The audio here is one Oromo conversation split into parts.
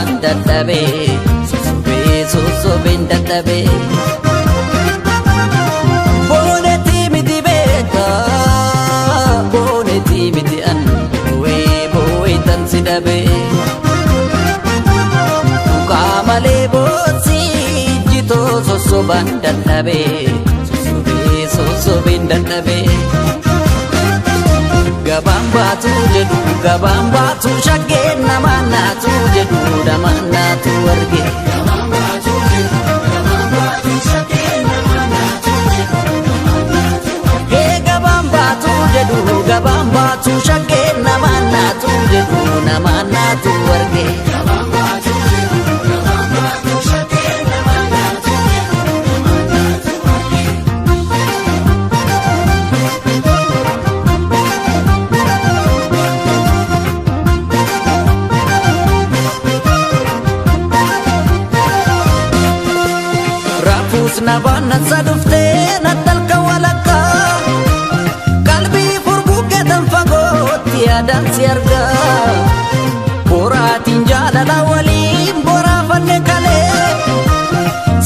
sosobaan dadhabee sosobeen dadhabee boonetii miti beeka boonetii miti an boo'eetan si dhabee mukaa malee bootsi jitoo sosobaan dadhabee sosobeen dadhabee gabaan baatu jedhu gabaan baatu shakkee namaan naatu jedhu namaan naatu arge gabaan baatu jedhu gabaan baatu shakkee namaan naatu jedhu namaan naatu arge Nabana sadufte natalka walaka kalbi furbuke tan fagoti adan siarga boratin jalala walin bora fanne kale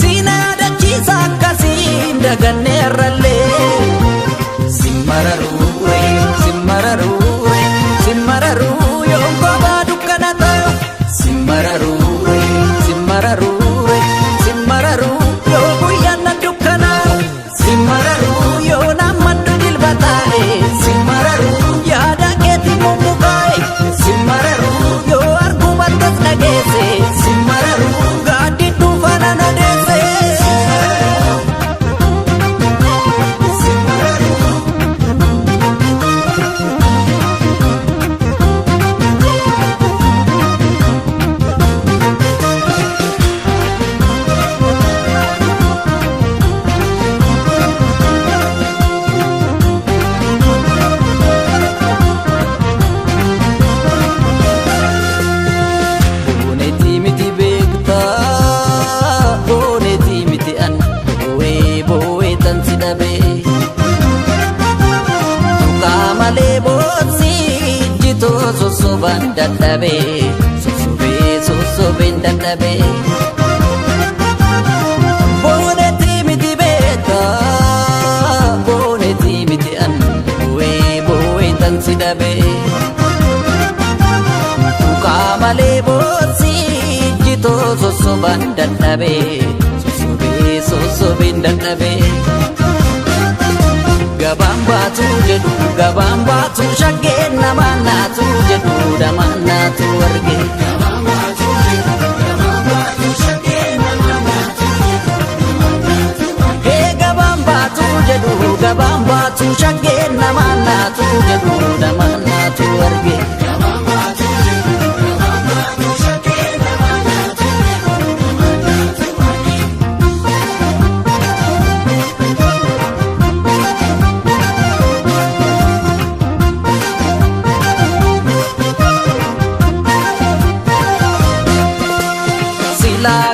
sina dachisa kasin daganne ralle simmararure simmararure simararu yongo badukanata simmararure simmararure simmararu simararu yo namadu dilbatae simararu yaada keeti mumukae simararu yo argumatas nagese simararu gaadi tufana nadese sosobaan dadhabee sosobeen dadhabee boonetii miti beeka boonetii miti an boo'eetan si dhabee mukaa malee bootsi jitoo sosobaan dadhabee sosobeen dadhabee gabaan baatu jedhu gabaan baatu shakkee namaan naatu jedhu namaan naatu arge gabaan baatu jedhu gabaan baatu shakkee namaan naatu jedhu namaan naatu arge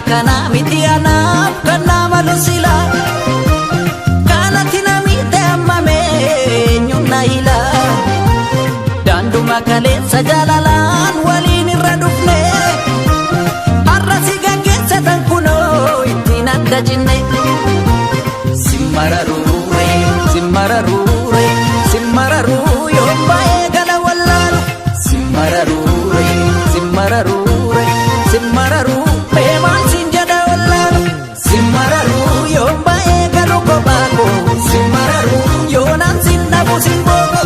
kana miti anaaf kan nama lusila kanatti namite ammame eenyumna hila daanduma kaleessa jaalalaan waliin irra dhufne har'a si gaggeessatan kunoo ittiin adda jinne simmararure simmararure simmararuu yoo baay'ee gala wallaalu simmararure simmararure simmararuu beemaan sin jedha wallaalu simmararuu yoo baay'ee galu kophaako simmararuu yoo naan sin dhabu sin booko